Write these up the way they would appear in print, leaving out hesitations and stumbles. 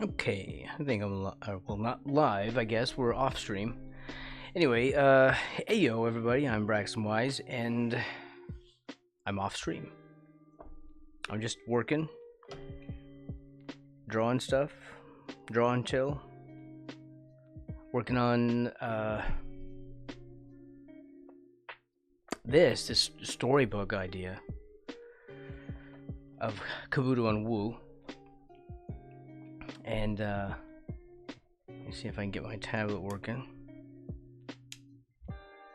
Okay, I think I'm well, not live. I guess we're off stream. Anyway, hey yo, everybody. I'm Braxton Wise, and I'm off stream. I'm just working, drawing stuff, drawing chill, working on this storybook idea of Kabuto and Wu, and let me see if I can get my tablet working.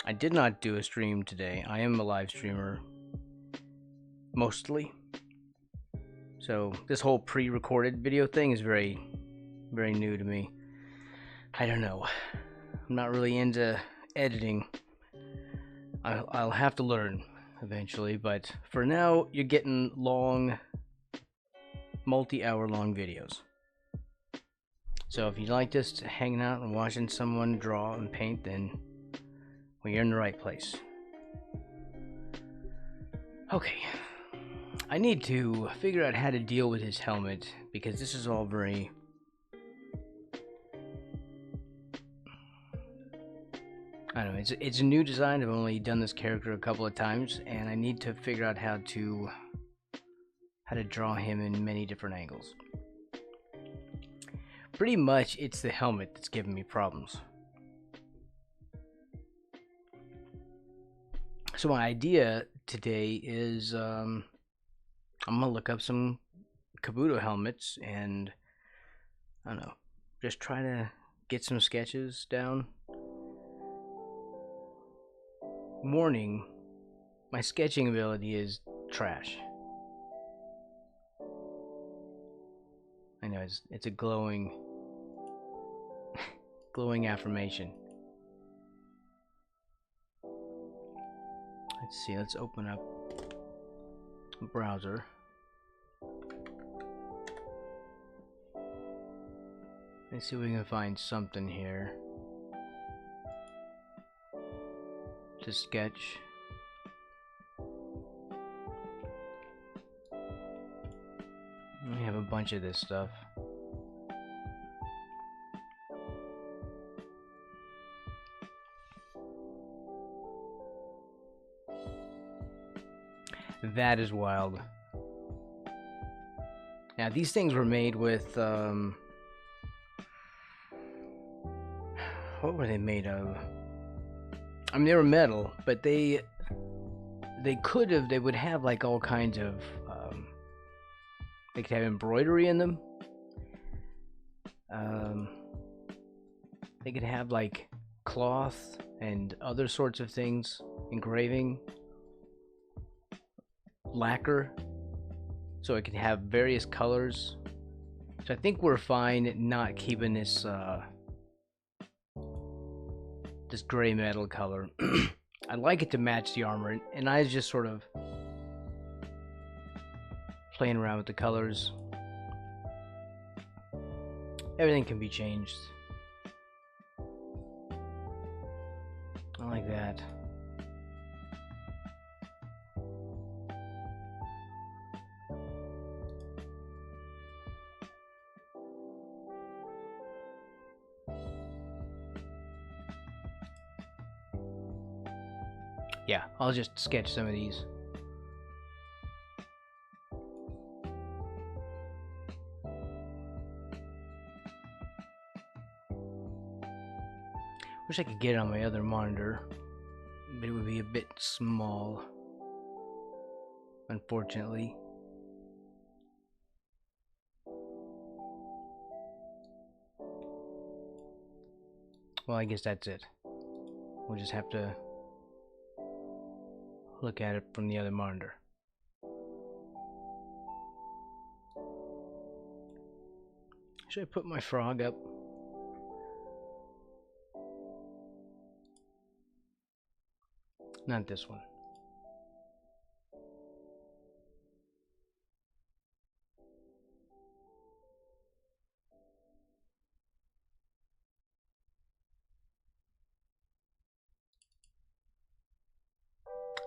I did not do a stream today. I am a live streamer mostly. So this whole pre-recorded video thing is very new to me. I don't know. I'm not really into editing. I'll have to learn eventually, but for now you're getting long, multi-hour long videos. So if you like just hanging out and watching someone draw and paint, then well, you're in the right place. Okay, I need to figure out how to deal with his helmet because this is all very I don't know, it's a new design. I've only done this character a couple of times, and I need to figure out how to draw him in many different angles. Pretty much it's the helmet that's giving me problems. So my idea today is I'm gonna look up some Kabuto helmets and I don't know, just try to get some sketches down. Warning, my sketching ability is trash. I know it's a glowing affirmation. Let's see, let's open up a browser. Let's see if we can find something here to sketch. We have a bunch of this stuff. That is wild. Now these things were made with what were they made of? I mean, they were metal, but they would have like all kinds of they could have embroidery in them. They could have like cloth and other sorts of things, engraving, lacquer, so it could have various colors. So I think we're fine not keeping this this gray metal color. I'd like it to match the armor, and I was just sort of playing around with the colors. Everything can be changed. I like that. Yeah, I'll just sketch some of these. Wish I could get it on my other monitor, but it would be a bit small, unfortunately. Well, I guess that's it. We'll just have to look at it from the other monitor. Should I put my frog up? Not this one.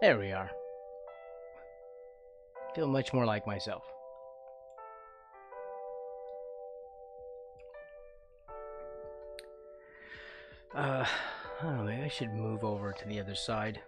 There we are. Feel much more like myself. I don't know, maybe I should move over to the other side.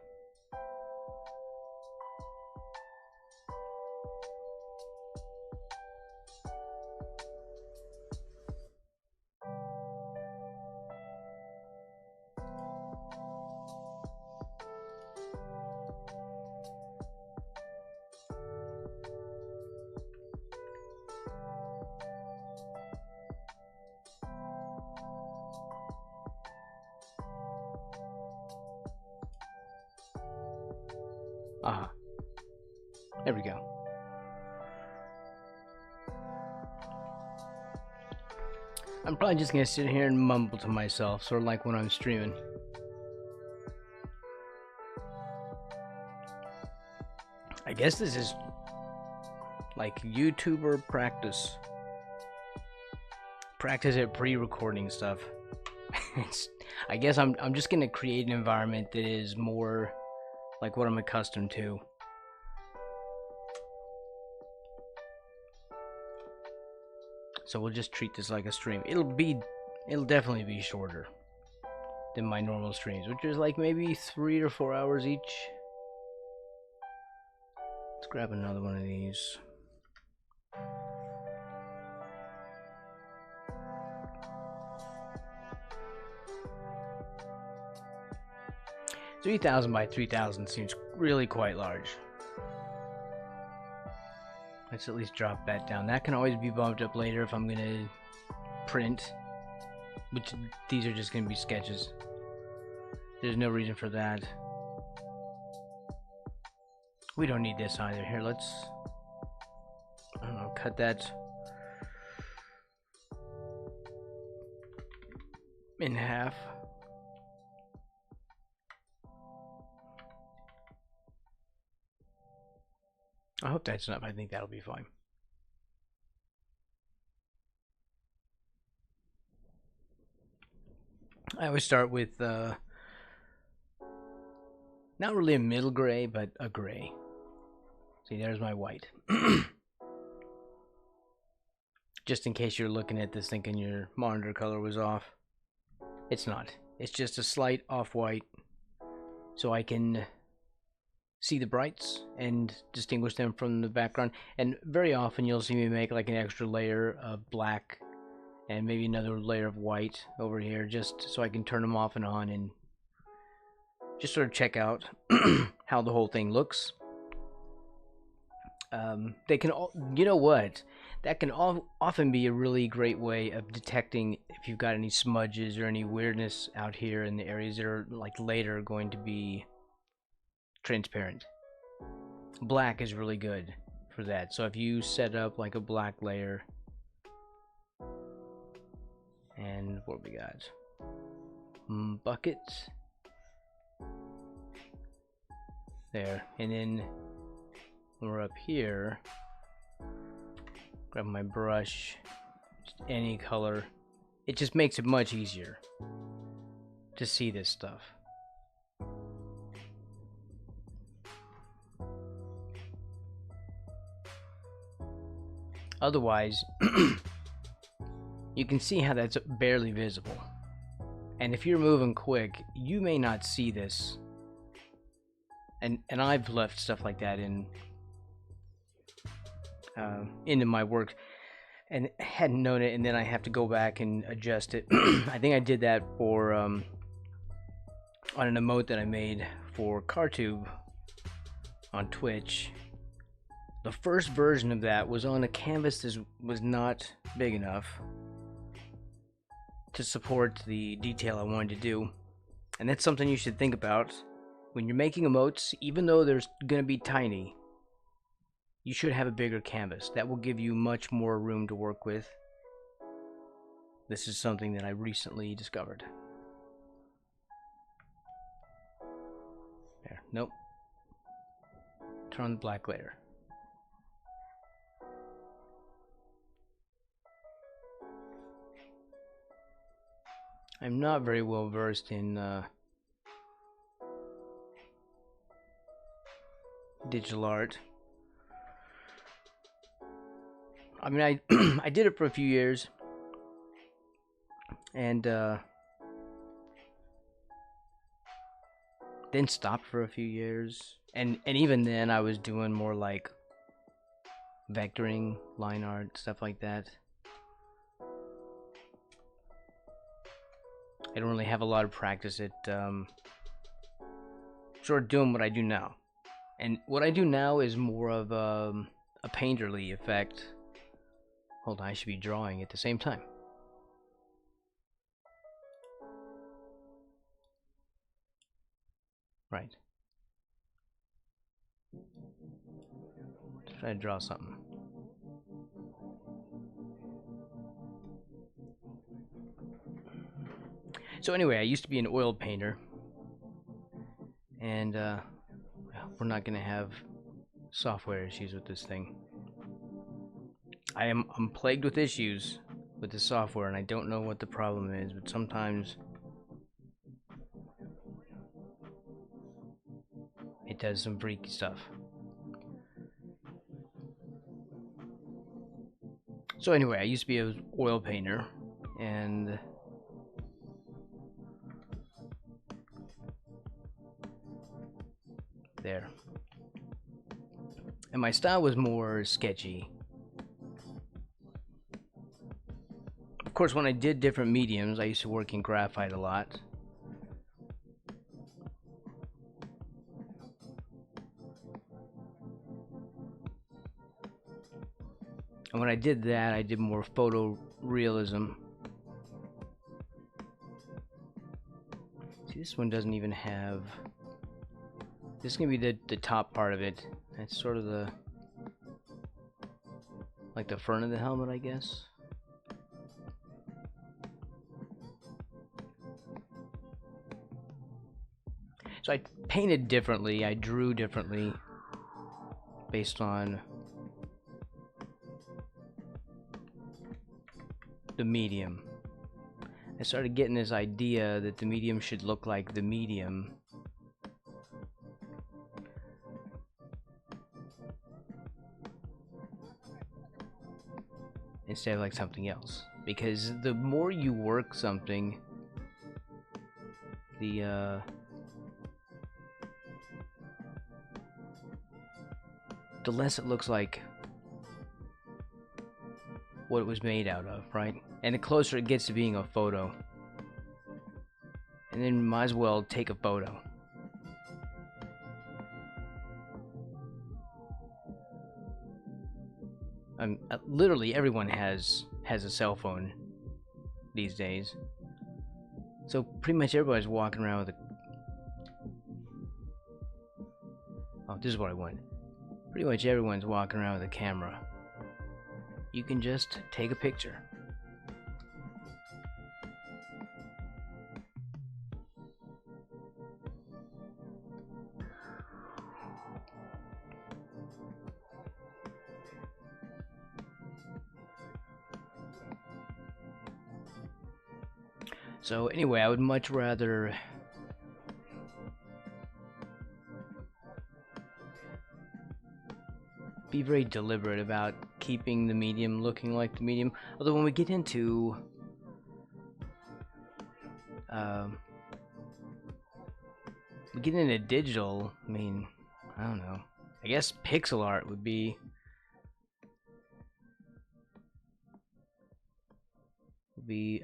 Ah, there we go. I'm probably just gonna sit here and mumble to myself, sort of like when I'm streaming. I guess this is like YouTuber practice. Practice at pre-recording stuff. I guess I'm just gonna create an environment that is more like what I'm accustomed to. So we'll just treat this like a stream. It'll definitely be shorter than my normal streams, which is like maybe 3 or 4 hours each. Let's grab another one of these. $3,000 by 3,000 seems really quite large. Let's at least drop that down. That can always be bumped up later if I'm gonna print, which these are just gonna be sketches. There's no reason for that. We don't need this either. Here, let's, I don't know, cut that in half. I hope that's enough. I think that'll be fine. I always start with not really a middle gray, but a gray. See, there's my white. Just in case you're looking at this thinking your monitor color was off. It's not. It's just a slight off-white, so I can see the brights and distinguish them from the background. And very often you'll see me make like an extra layer of black and maybe another layer of white over here, just so I can turn them off and on and just sort of check out how the whole thing looks. They can all, you know what, that can often be a really great way of detecting if you've got any smudges or any weirdness out here in the areas that are like later going to be transparent. Black is really good for that. So if you set up like a black layer, and what we got, bucket there, and then when we're up here, grab my brush, just any color. It just makes it much easier to see this stuff. Otherwise, you can see how that's barely visible. And if you're moving quick, you may not see this. And I've left stuff like that in into my work and hadn't known it, and then I have to go back and adjust it. I think I did that for on an emote that I made for CarTube on Twitch. The first version of that was on a canvas that was not big enough to support the detail I wanted to do. And that's something you should think about when you're making emotes. Even though they're going to be tiny, you should have a bigger canvas. That will give you much more room to work with. This is something that I recently discovered. There, nope. Turn on the black layer. I'm not very well versed in digital art. I mean, I did it for a few years, and then stopped for a few years, and even then I was doing more like vectoring, line art, stuff like that. I don't really have a lot of practice at sort of doing what I do now. And what I do now is more of a painterly effect. Hold on, I should be drawing at the same time. Right. Let's try to draw something. So anyway, I used to be an oil painter, and we're not gonna have software issues with this thing. I'm plagued with issues with the software, and I don't know what the problem is, but sometimes it does some freaky stuff. So anyway, I used to be an oil painter, and there. And my style was more sketchy. Of course, when I did different mediums, I used to work in graphite a lot. And when I did that, I did more photorealism. See, this one doesn't even have... This is going to be the top part of it. It's sort of the... like the front of the helmet, I guess. So I painted differently, I drew differently based on the medium. I started getting this idea that the medium should look like the medium. Instead of like something else. Because the more you work something, the less it looks like what it was made out of, right? And the closer it gets to being a photo. And then might as well take a photo. Literally everyone has a cell phone these days. So pretty much everybody's walking around with a... Oh, this is what I want. Pretty much everyone's walking around with a camera. You can just take a picture. So anyway, I would much rather be very deliberate about keeping the medium looking like the medium. Although when we get into digital, I mean, I don't know. I guess pixel art would be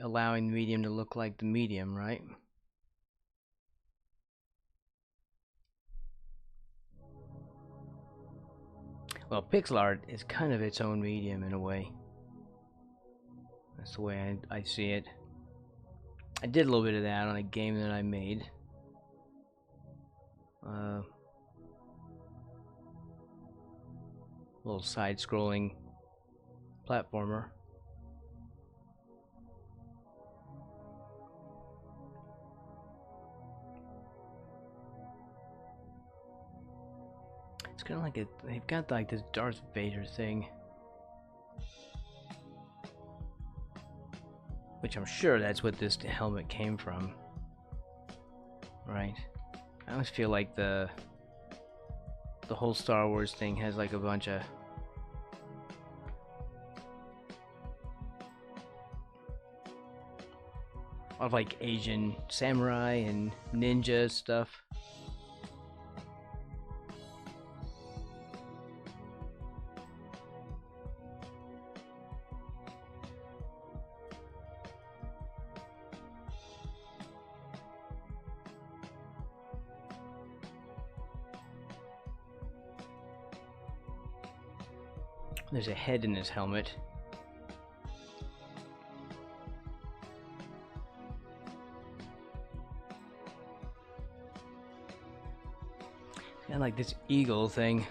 allowing the medium to look like the medium, right? Well, pixel art is kind of its own medium in a way. That's the way I see it. I did a little bit of that on a game that I made. Little side-scrolling platformer. It's kind of like they've got like this Darth Vader thing, which I'm sure that's what this helmet came from, right? I always feel like the whole Star Wars thing has like a bunch of like Asian samurai and ninja stuff. There's a head in his helmet. It's kind of like this eagle thing.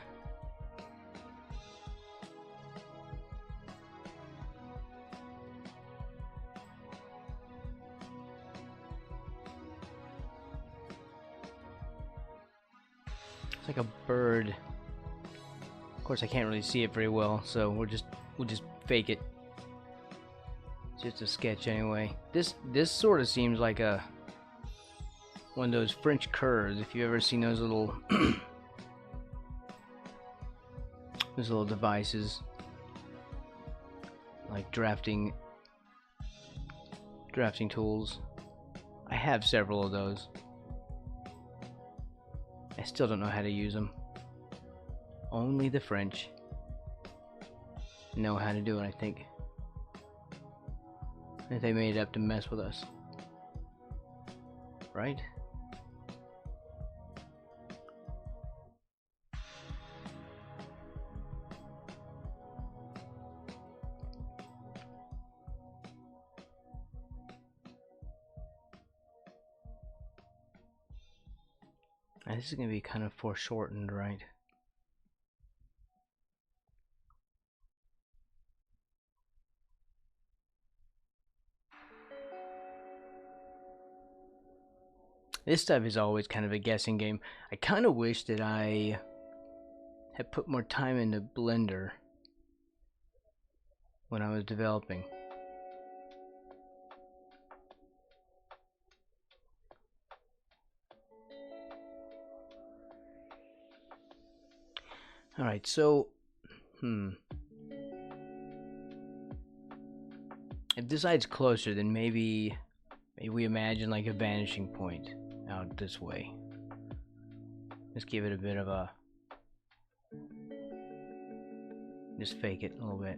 It's like a bird. Of course, I can't really see it very well, so we'll just fake it. It's just a sketch anyway. This sort of seems like a one of those French curves. If you've ever seen those little those little devices, like drafting tools. I have several of those. I still don't know how to use them. Only the French know how to do it, I think. I think they made it up to mess with us. Right? This is going to be kind of foreshortened, right? This stuff is always kind of a guessing game. I kind of wish that I had put more time into Blender when I was developing. Alright, so if this side's closer, then maybe we imagine like a vanishing point out this way. Just give it a bit of a... just fake it a little bit.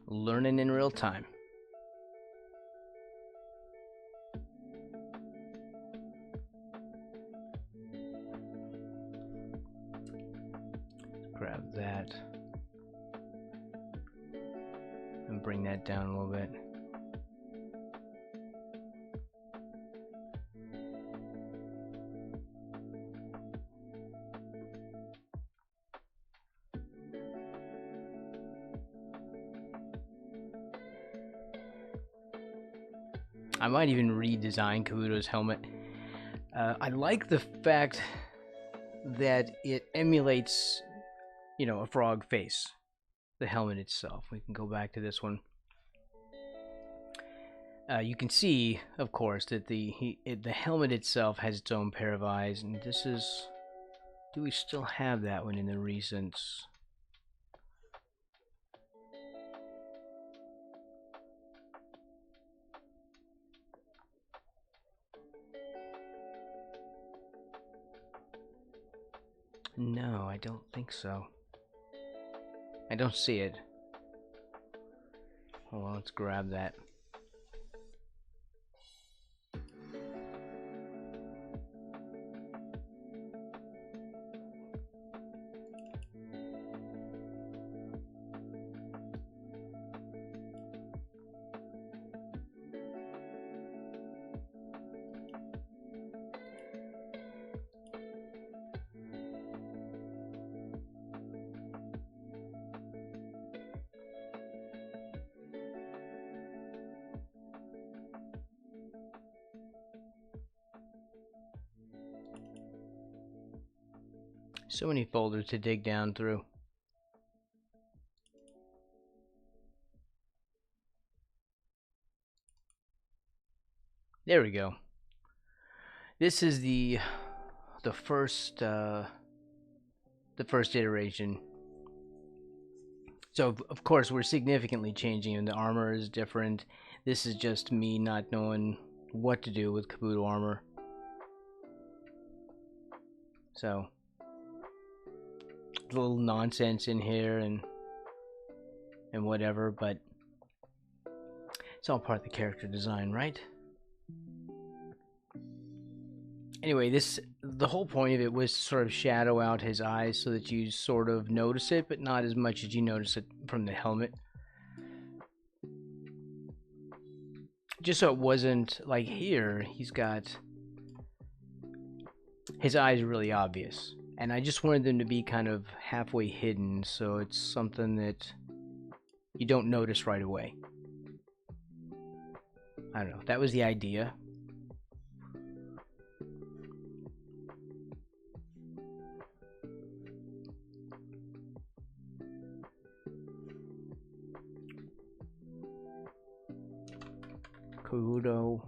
Learning in real time. Grab that and bring that down a little bit. I might even redesign Kabuto's helmet. I like the fact that it emulates, you know, a frog face, the helmet itself. We can go back to this one. You can see, of course, that the helmet itself has its own pair of eyes, and this is... do we still have that one in the recents? No, I don't think so. I don't see it. Hold on, let's grab that. So many folders to dig down through. There we go. This is the first iteration. So of course we're significantly changing, and the armor is different. This is just me not knowing what to do with Kabuto armor. So a little nonsense in here and whatever, but it's all part of the character design, right? Anyway, the whole point of it was to sort of shadow out his eyes so that you sort of notice it, but not as much as you notice it from the helmet. Just so it wasn't like here, he's got his eyes really obvious. And I just wanted them to be kind of halfway hidden, so it's something that you don't notice right away. I don't know. That was the idea. Kabuto.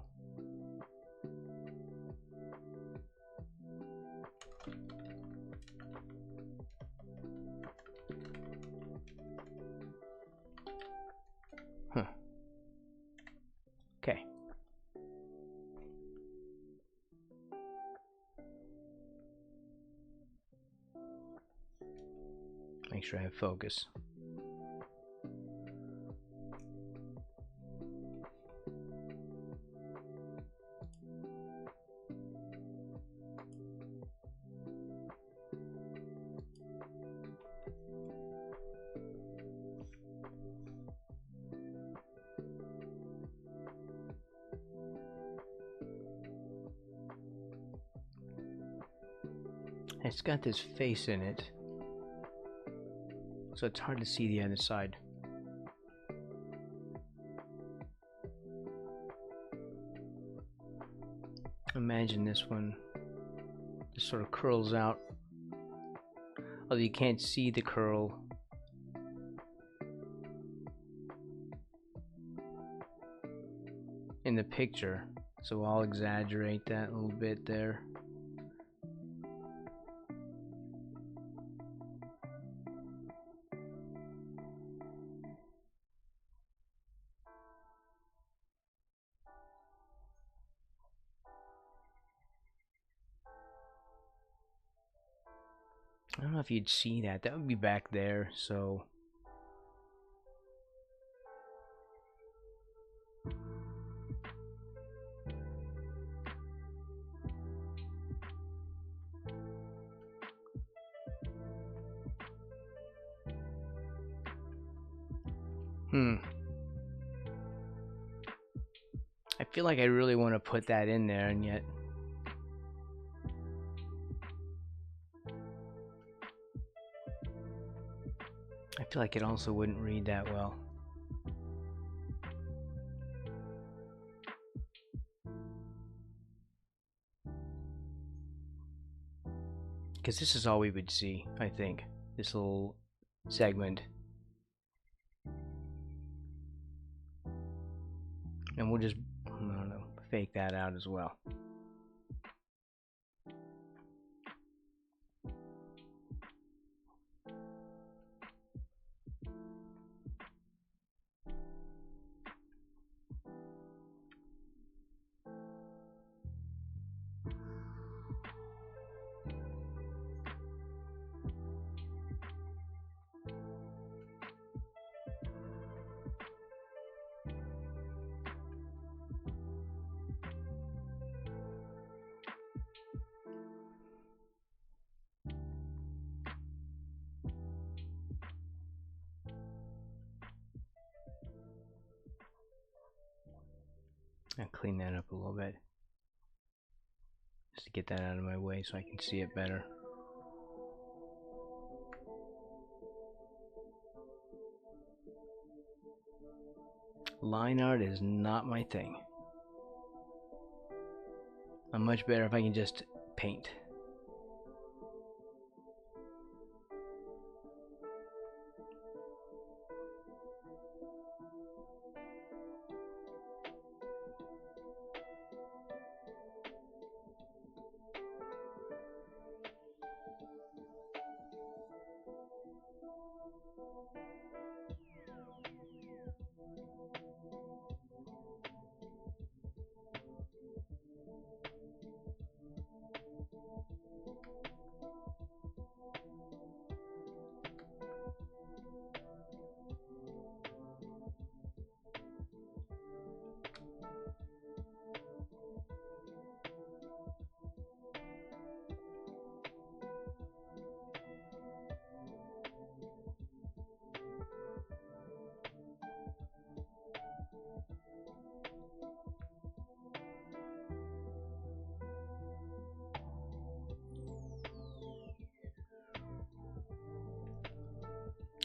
Huh. Okay. Make sure I have focus. It's got this face in it, so it's hard to see the other side. Imagine this one just sort of curls out, although you can't see the curl. In the picture, so I'll exaggerate that a little bit there. I don't know if you'd see that. That would be back there, so I feel like I really want to put that in there, and yet I feel like it also wouldn't read that well. Because this is all we would see, I think. This little segment. And we'll just, I don't know, fake that out as well. I'll clean that up a little bit, just to get that out of my way so I can see it better. Line art is not my thing. I'm much better if I can just paint.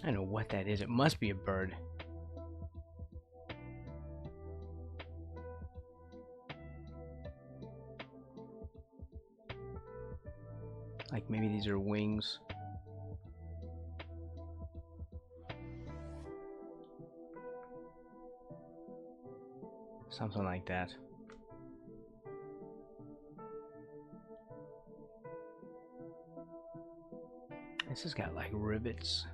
I don't know what that is. It must be a bird. Like maybe these are wings. Something like that. This has got like rivets.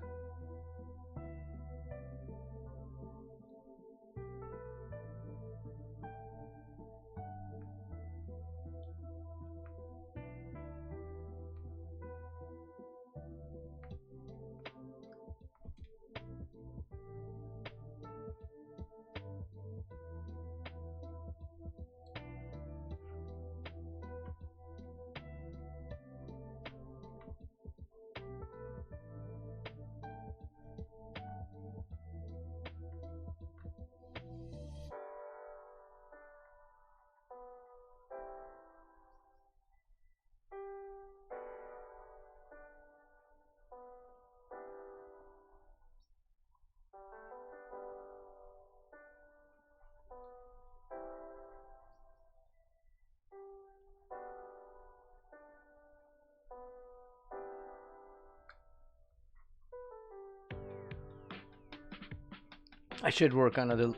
I should work on other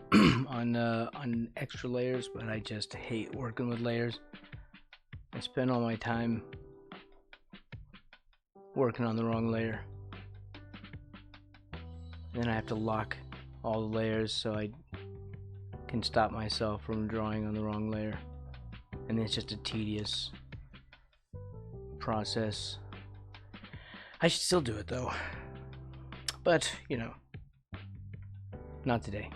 on extra layers, but I just hate working with layers. I spend all my time working on the wrong layer. Then I have to lock all the layers so I can stop myself from drawing on the wrong layer. And it's just a tedious process. I should still do it though. But, you know, not today.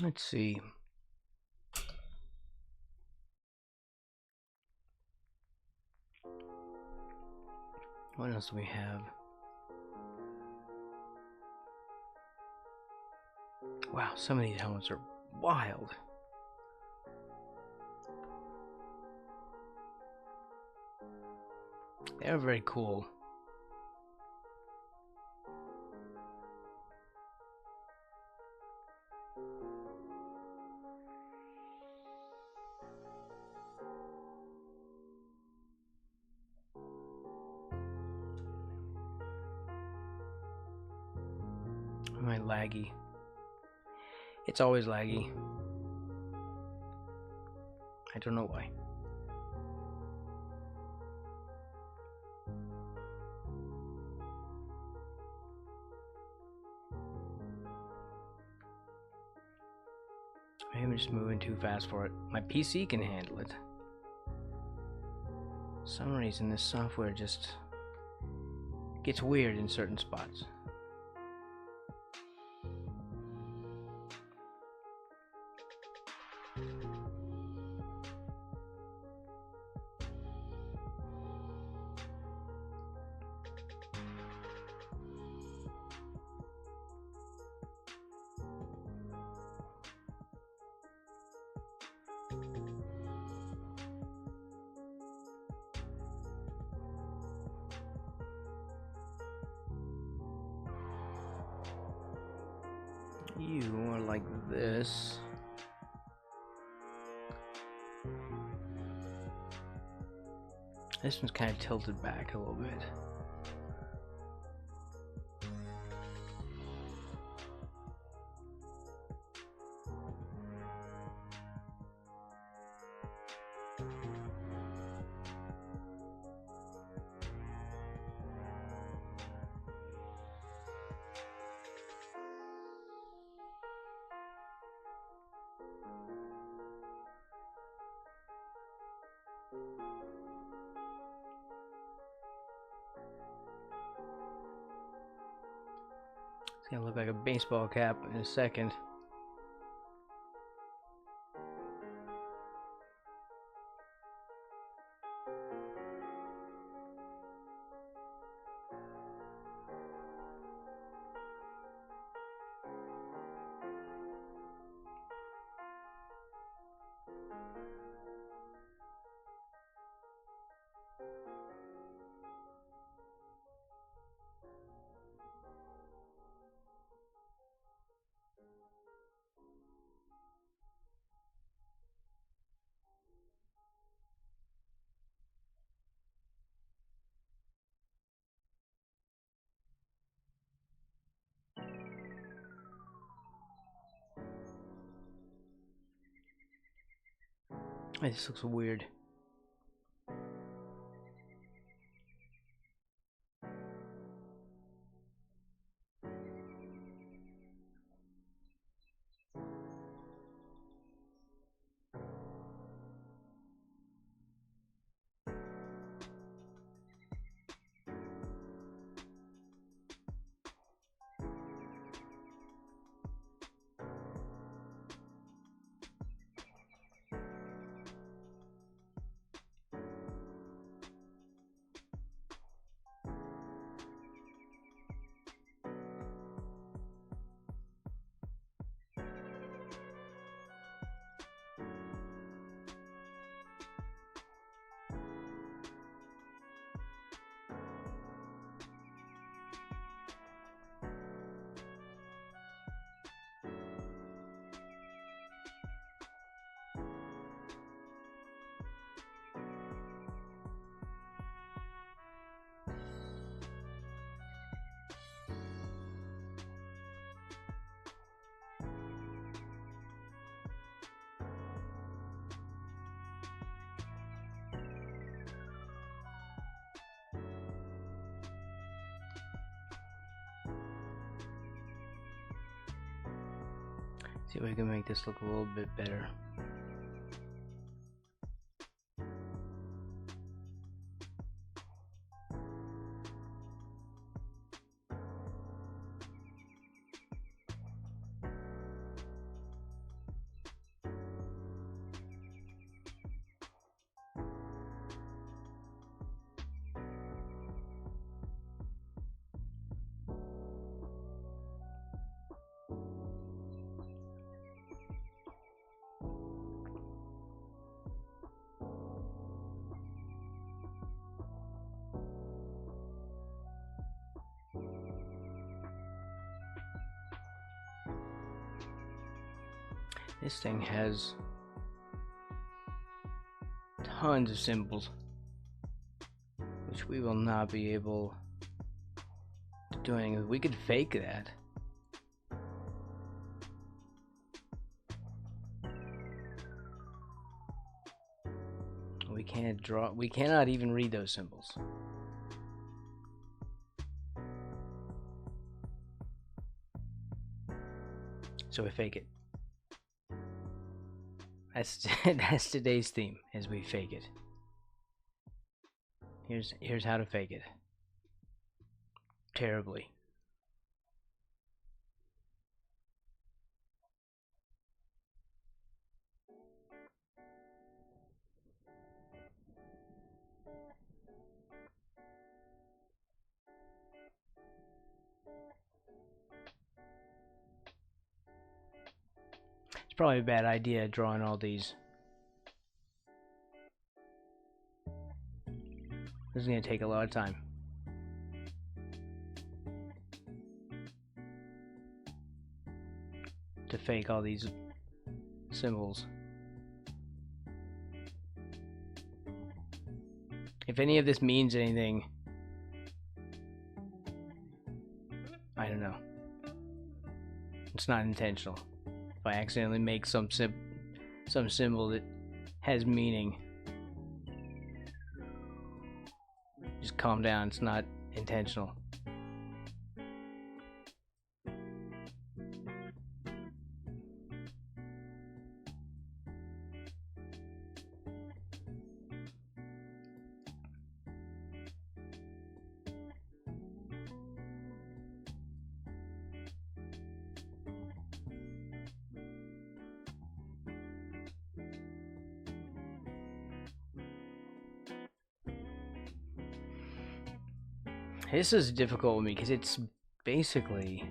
Let's see. What else do we have? Wow, some of these helmets are wild. They're very cool. Am I laggy? It's always laggy. I don't know why. Maybe I'm just moving too fast for it. My PC can handle it. For some reason this software just gets weird in certain spots. You are like this. This one's kind of tilted back a little bit. It's gonna look like a baseball cap in a second. This looks weird. See if we can make this look a little bit better. This thing has tons of symbols, which we will not be able to do anything with. We could fake that. We can't draw, we cannot even read those symbols. So we fake it. That's today's theme, as we fake it. Here's how to fake it. Terribly. It's probably a bad idea drawing all these. This is going to take a lot of time. To fake all these symbols. If any of this means anything, I don't know. It's not intentional. If I accidentally make some symbol that has meaning, just calm down. It's not intentional. This is difficult with me because it's basically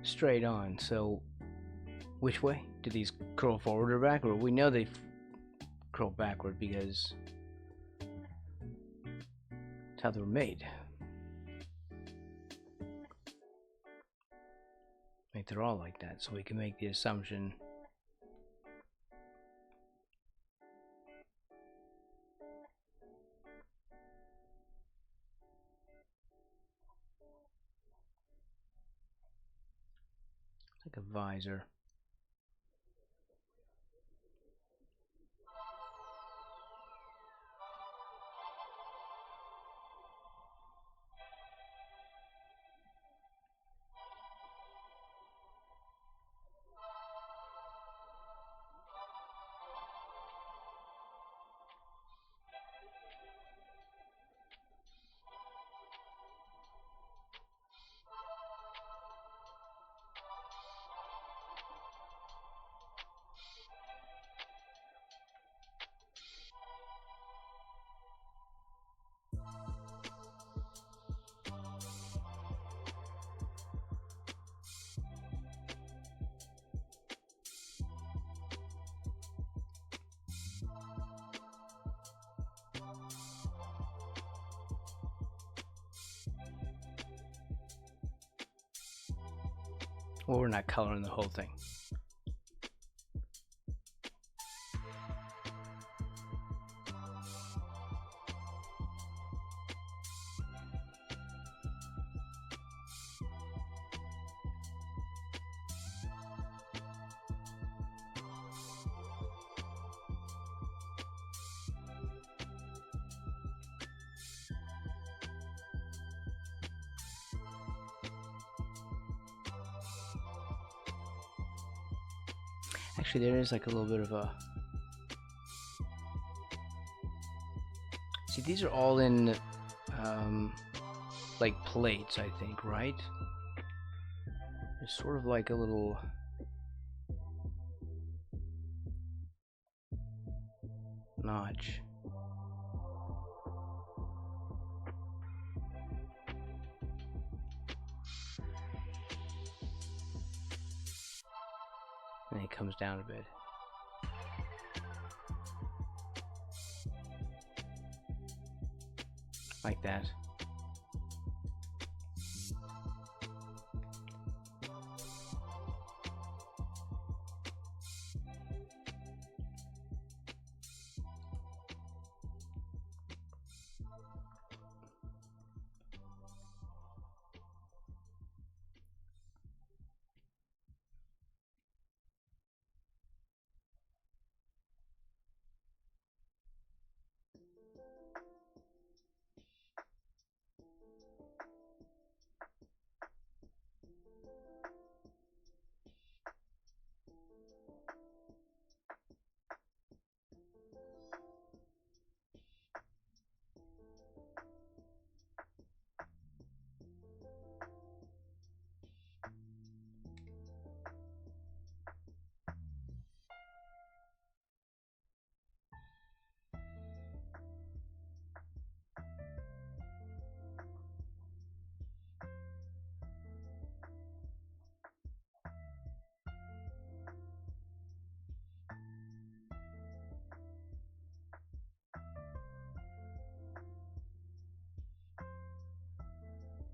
straight on. So which way? Do these curl forward or backward? We know they curl backward because that's how they were made. Like they're all like that, so we can make the assumption. It's like a visor. Well, we're not coloring the whole thing. Actually, there is like a little bit of a... See, these are all in like plates, I think, right? There's sort of like a little... notch. And it comes down a bit. Like that.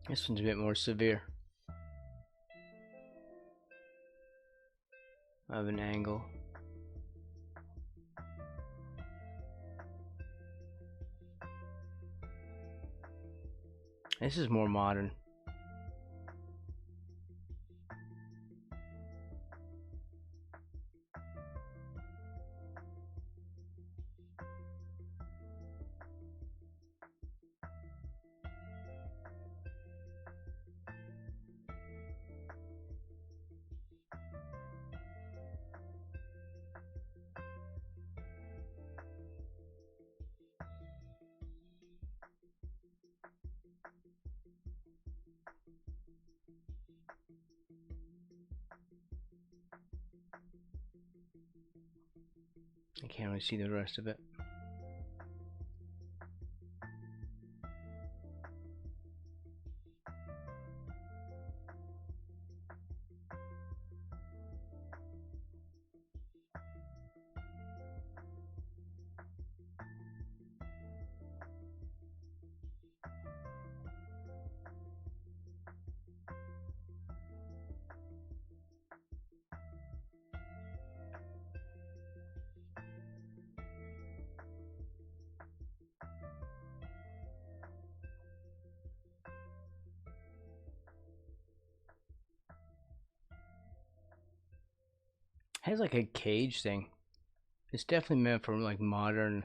This one's a bit more severe. Of an angle. This is more modern. can't really see the rest of it. Has like a cage thing. It's definitely meant for like modern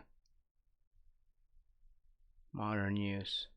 use.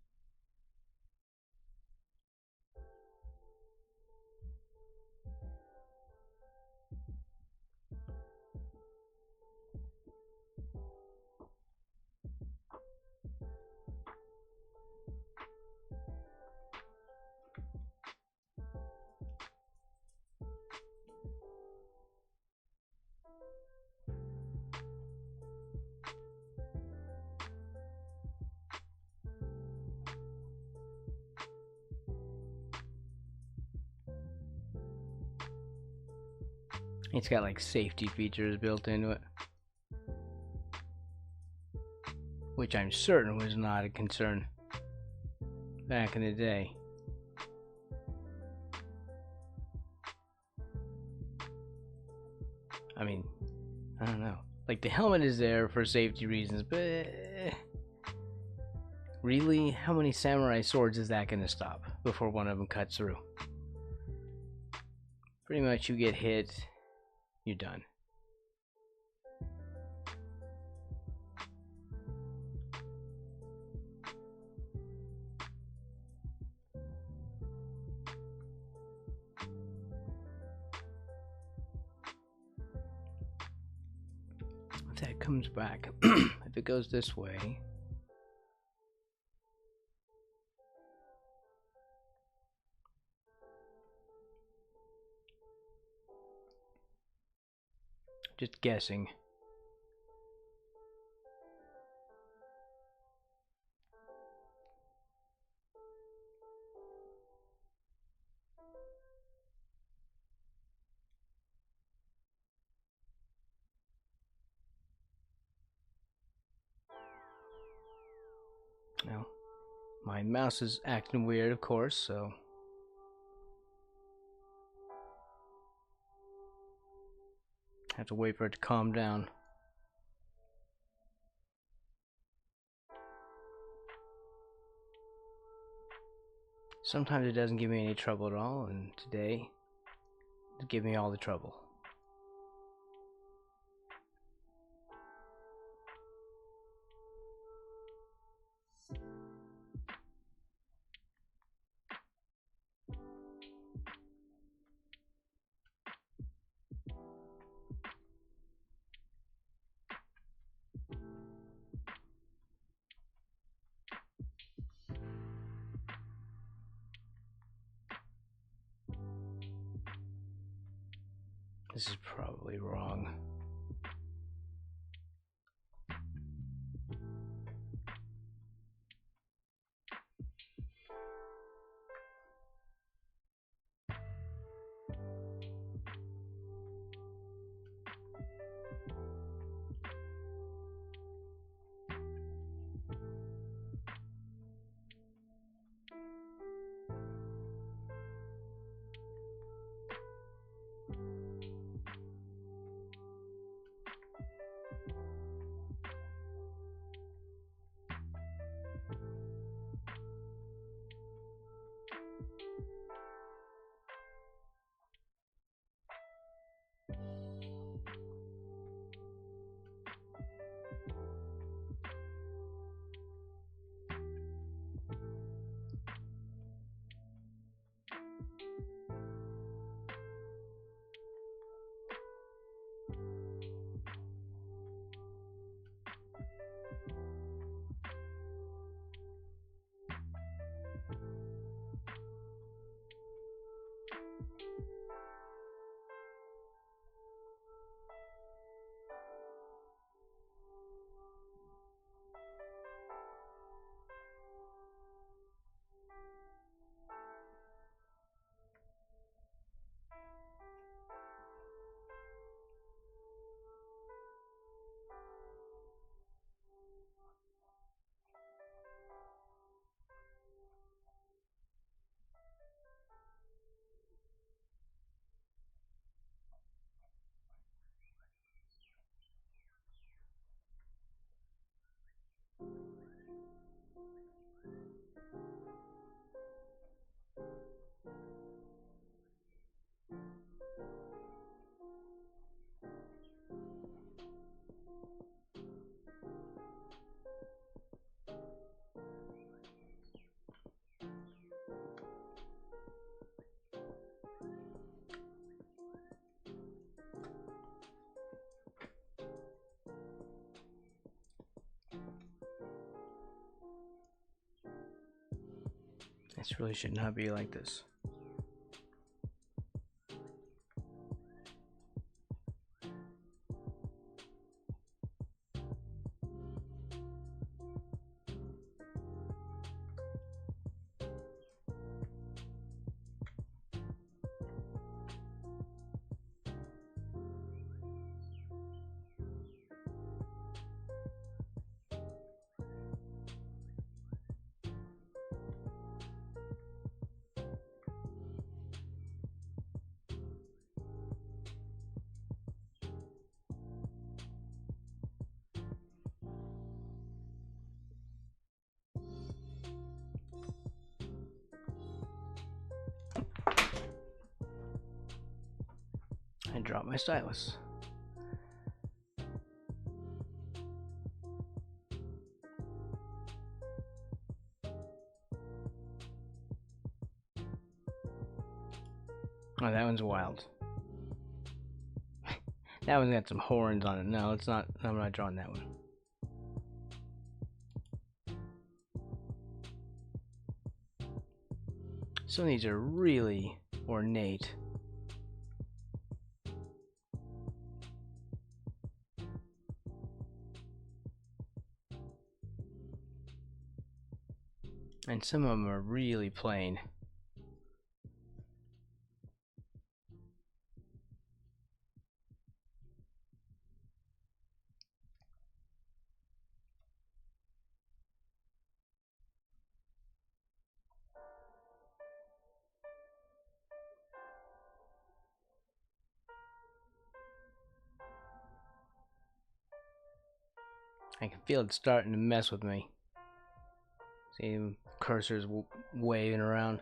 It's got like safety features built into it, which I'm certain was not a concern back in the day. I mean, I don't know. Like, the helmet is there for safety reasons, but really, how many samurai swords is that going to stop before one of them cuts through? Pretty much, you get hit, you're done. If that comes back, if it goes this way, just guessing. Now, my mouse is acting weird, of course, so I have to wait for it to calm down. Sometimes it doesn't give me any trouble at all, and today it gave me all the trouble. This is probably wrong. This really should not be like this. I dropped my stylus. Oh, that one's wild. That one's got some horns on it. No, it's not. I'm not drawing that one. Some of these are really ornate. And some of them are really plain. I can feel it starting to mess with me. See, the cursor's waving around.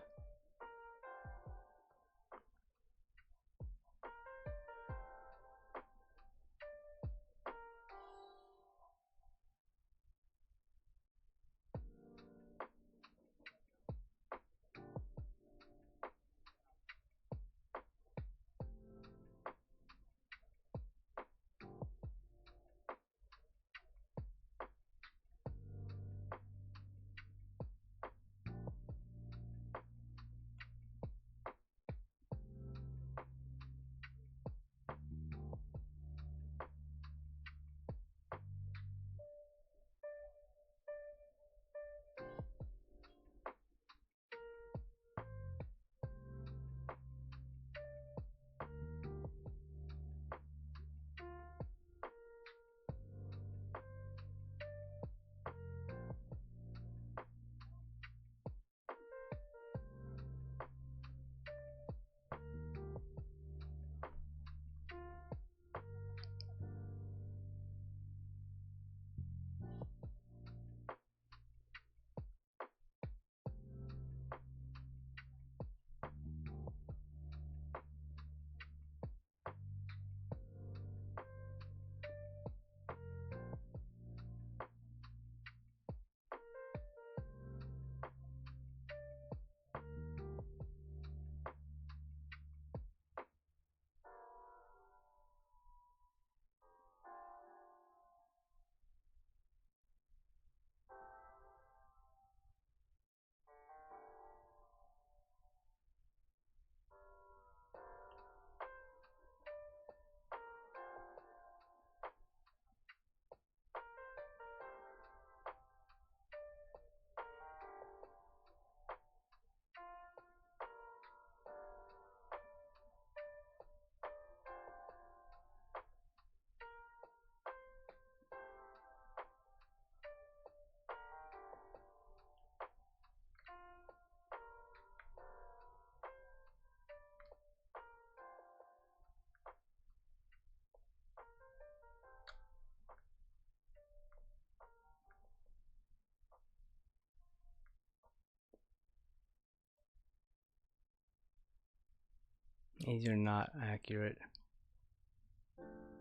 These are not accurate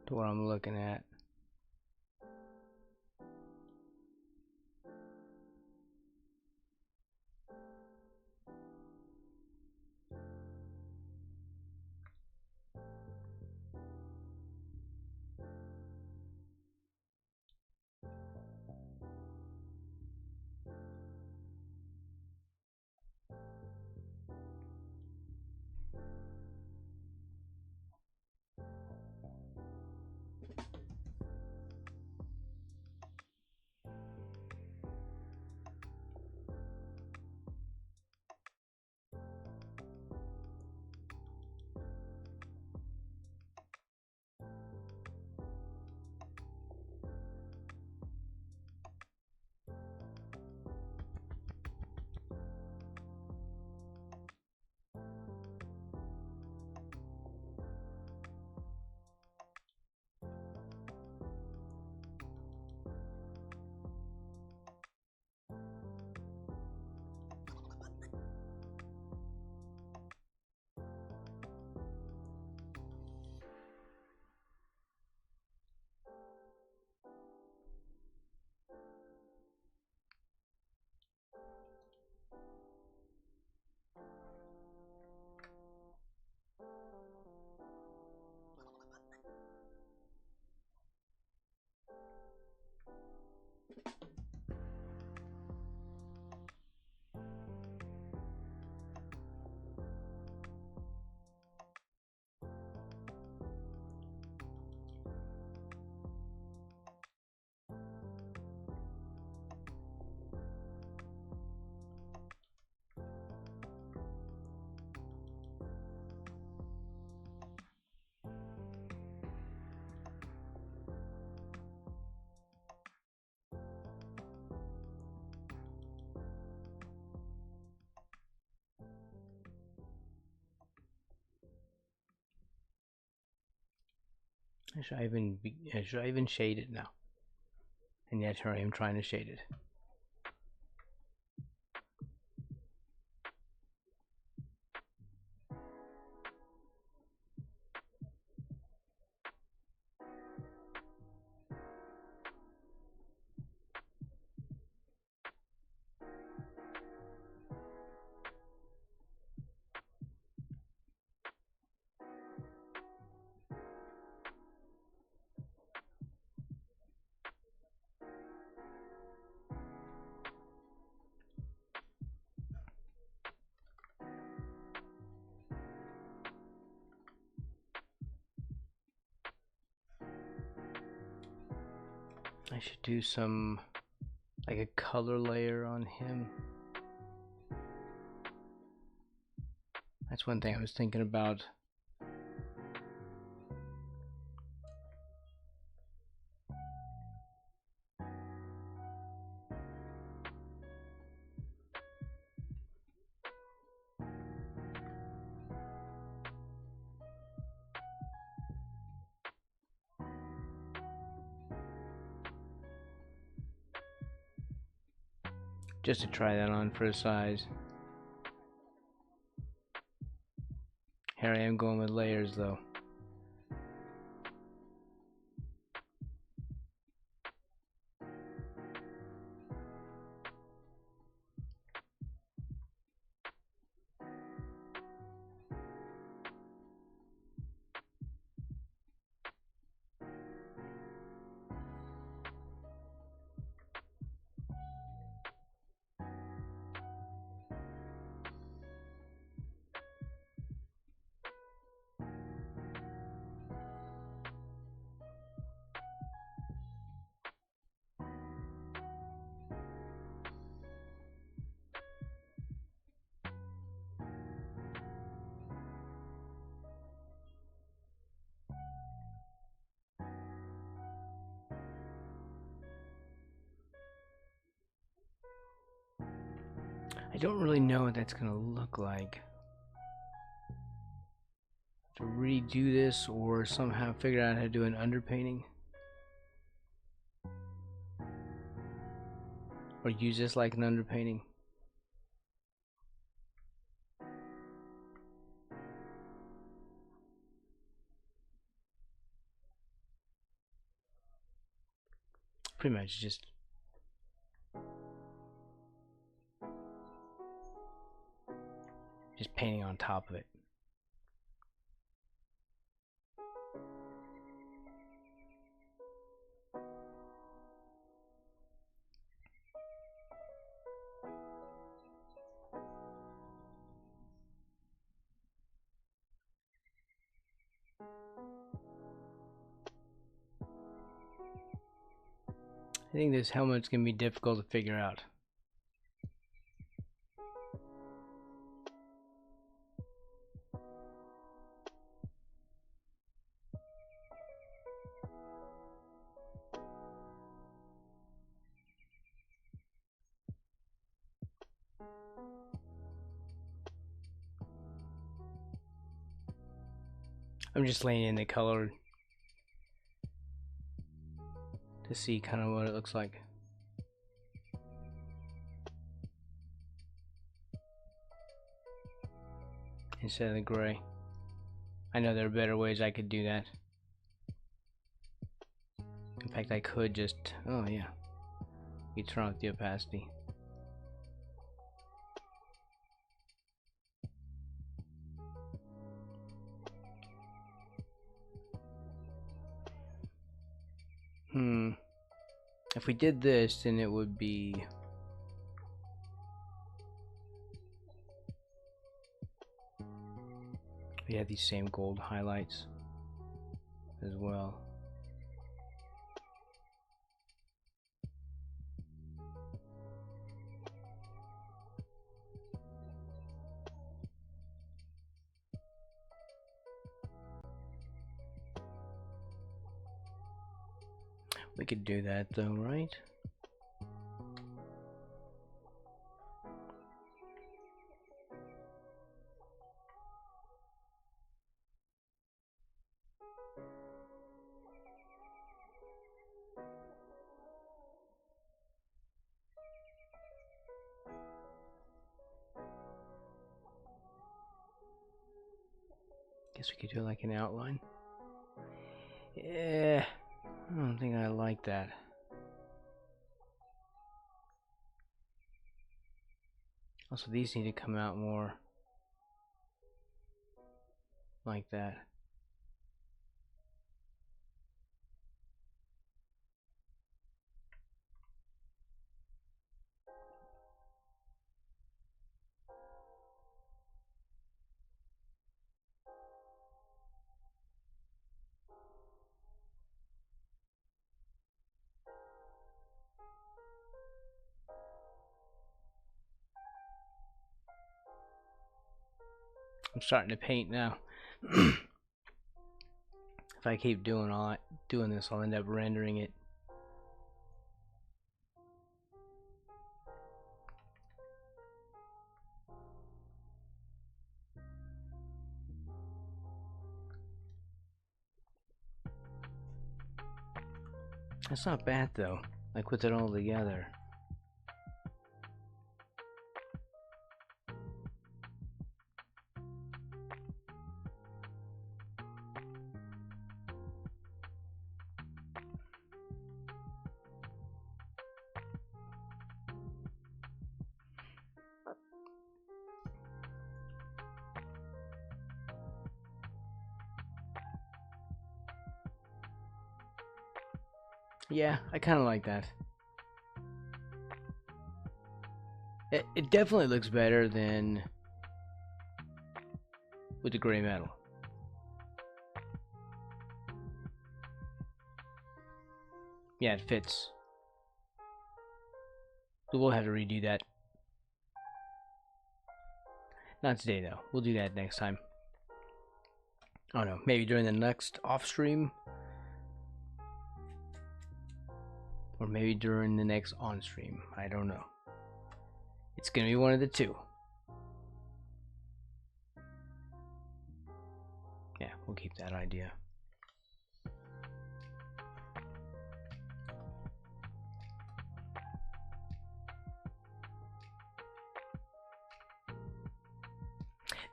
to what I'm looking at. Should I even shade it now? And yet here I am trying to shade it. I should do some, like a color layer on him. That's one thing I was thinking about. Just to try that on for a size. Here I am going with layers though. I don't really know what that's gonna look like. To redo this or somehow figure out how to do an underpainting. Or use this like an underpainting. Pretty much just painting on top of it. I think this helmet's gonna be difficult to figure out. I'm just laying in the color to see kind of what it looks like. Instead of the gray. I know there are better ways I could do that. In fact, I could just, oh yeah, you turn off the opacity. If we did this, then it would be we have these same gold highlights as well. We could do that though, right? Guess we could do like an outline. Yeah, I don't think I like that. Also, these need to come out more like that. I'm starting to paint now. If I keep doing this, I'll end up rendering it. That's not bad though. Like with it all together. Yeah, I kind of like that. It definitely looks better than with the gray metal. Yeah, it fits. We'll have to redo that. Not today though. We'll do that next time. Oh no, maybe during the next off stream. Or maybe during the next on stream. I don't know. It's gonna be one of the two. Yeah, we'll keep that idea.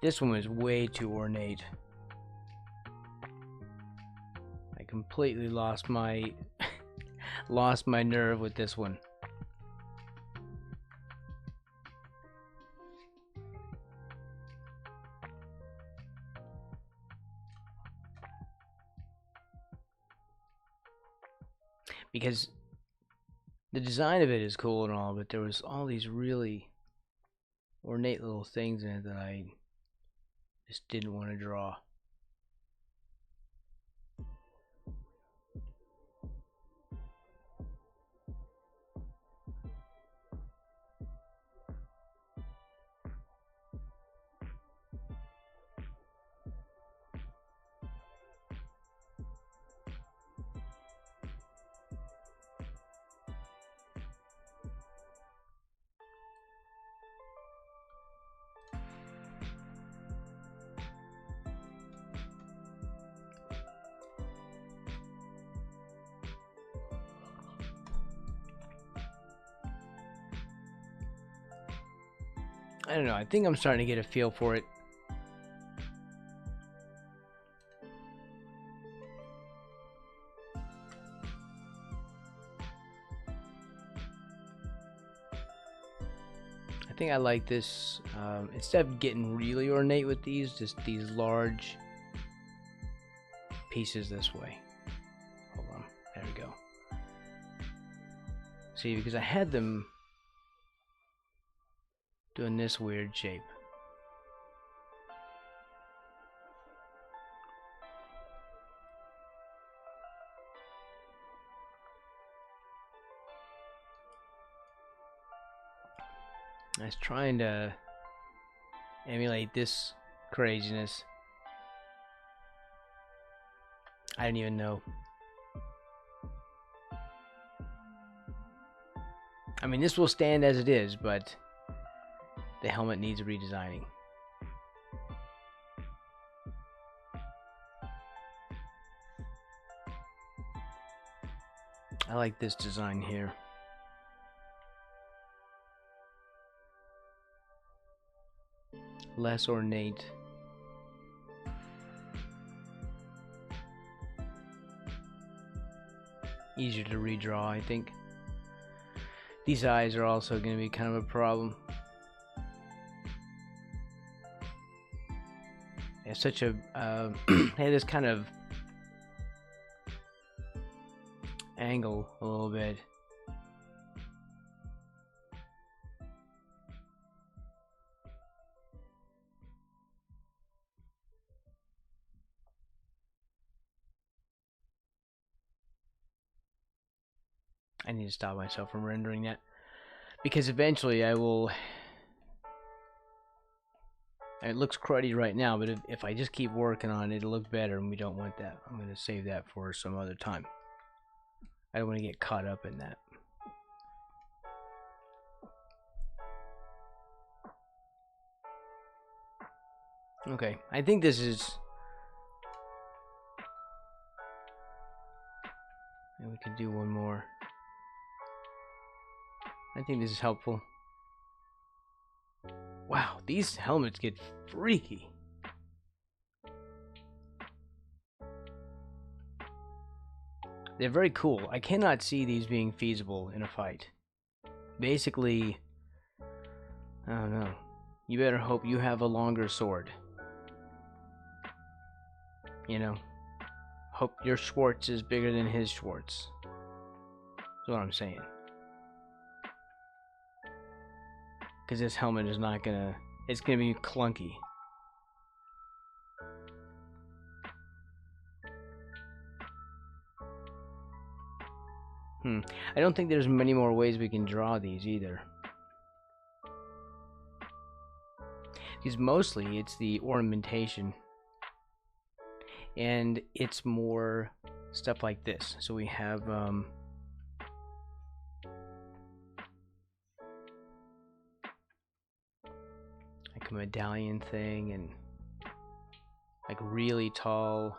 This one was way too ornate. I completely lost my lost my nerve with this one. Because the design of it is cool and all, but there was all these really ornate little things in it that I just didn't want to draw. I don't know, I think I'm starting to get a feel for it. I think I like this. Instead of getting really ornate with these, just these large pieces this way. Hold on, there we go. See, because I had them doing this weird shape. I was trying to emulate this craziness. I didn't even know. I mean, this will stand as it is, but the helmet needs redesigning. I like this design here. Less ornate. easier to redraw, I think. These eyes are also going to be kind of a problem. They have such a they have this kind of angle a little bit. I need to stop myself from rendering that, because eventually I will. It looks cruddy right now, but if I just keep working on it, it'll look better, and we don't want that. I'm going to save that for some other time. I don't want to get caught up in that. Okay, I think this is... And we can do one more. I think this is helpful. Wow, these helmets get freaky. They're very cool. I cannot see these being feasible in a fight. Basically, I don't know. You better hope you have a longer sword. You know? Hope your Schwartz is bigger than his Schwartz. That's what I'm saying. Because this helmet is not gonna... It's gonna be clunky. I don't think there's many more ways we can draw these either. Because mostly it's the ornamentation. And it's more stuff like this. So we have like a medallion thing, and like really tall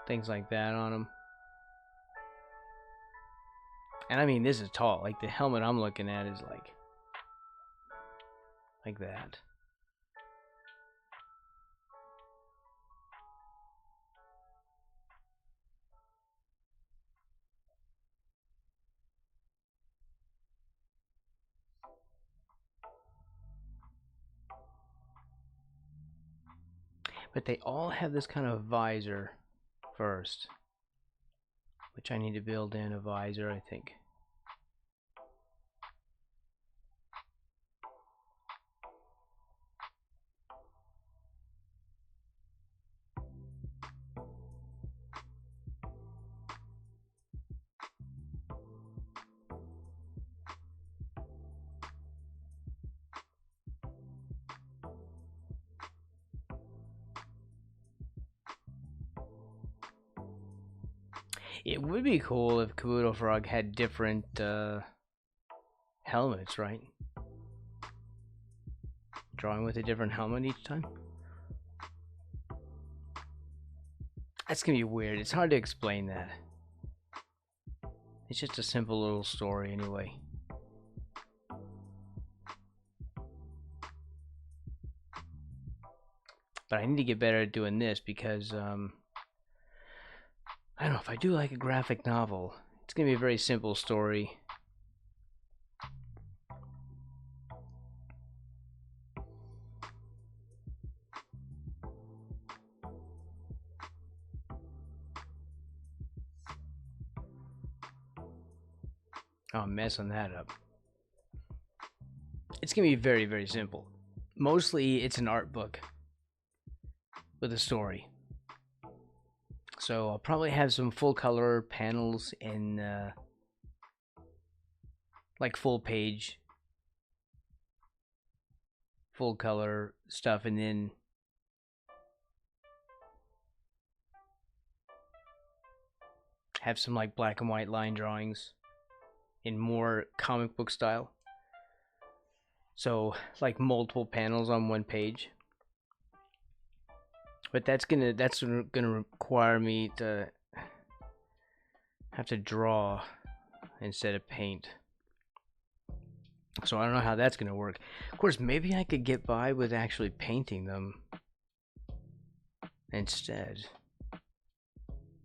things like that on them. And I mean, this is tall. Like the helmet I'm looking at is like that. But they all have this kind of visor first, which I need to build in a visor, I think. It would be cool if Kabuto Frog had different helmets, right? Drawing with a different helmet each time. That's gonna be weird. It's hard to explain that. It's just a simple little story anyway. But I need to get better at doing this because I don't know, if I do like a graphic novel, it's gonna be a very simple story. Oh, I'm messing that up. It's gonna be very, very simple. Mostly it's an art book with a story. So I'll probably have some full color panels in like full page, full color stuff, and then have some like black and white line drawings in more comic book style. So like multiple panels on one page. But that's gonna require me to have to draw instead of paint. So I don't know how that's gonna work. Of course, maybe I could get by with actually painting them instead.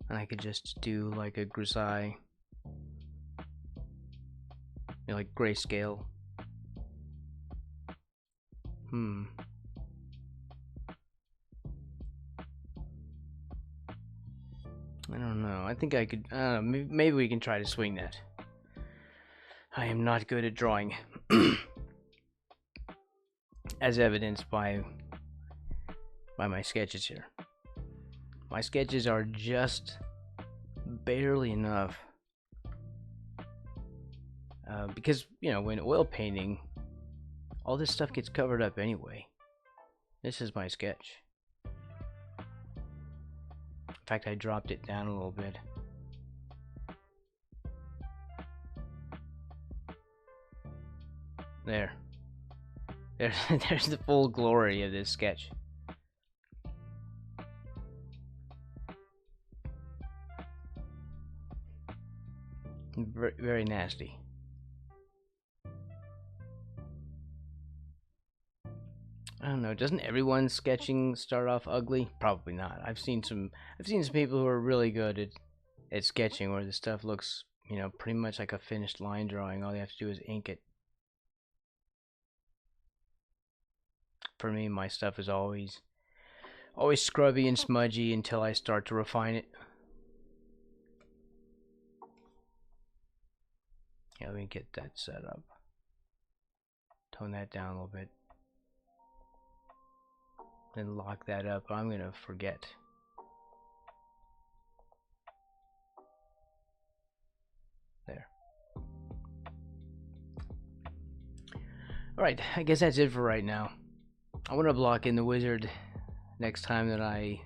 And I could just do like a grisaille, like grayscale. I don't know. I think I could. Maybe we can try to swing that. I am not good at drawing, as evidenced by my sketches here. My sketches are just barely enough. Because, you know, when oil painting, all this stuff gets covered up anyway. This is my sketch. In fact, I dropped it down a little bit. There's the full glory of this sketch. Very, very nasty. I don't know. Doesn't everyone's sketching start off ugly? Probably not. I've seen some people who are really good at sketching, where the stuff looks, you know, pretty much like a finished line drawing. All you have to do is ink it. For me, my stuff is always scrubby and smudgy until I start to refine it. Yeah, let me get that set up. Tone that down a little bit. Then lock that up. I'm gonna forget. There. Alright, I guess that's it for right now. I want to block in the wizard next time that I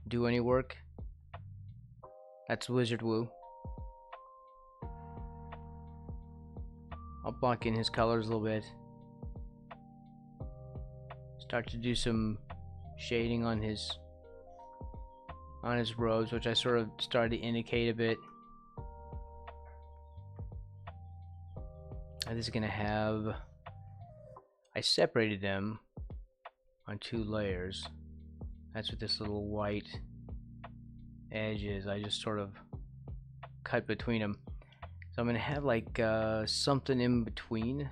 do any work. That's Wizard Woo. I'll block in his colors a little bit. Start to do some shading on his robes, which I sort of started to indicate a bit. And this is gonna have, I separated them on 2 layers. That's what this little white edge is. I just sort of cut between them. So I'm gonna have like something in between,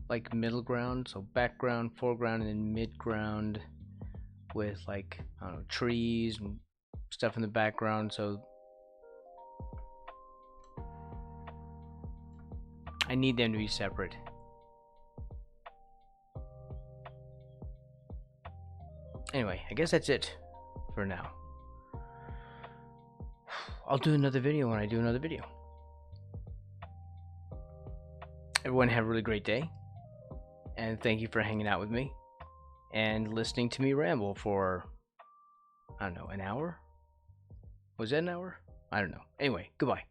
like middle ground, so background, foreground, and then midground with, like, I don't know, trees and stuff in the background. So I need them to be separate. Anyway, I guess that's it for now. I'll do another video when I do another video. Everyone have a really great day, and thank you for hanging out with me and listening to me ramble for, I don't know, an hour? Was that an hour? I don't know. Anyway, goodbye.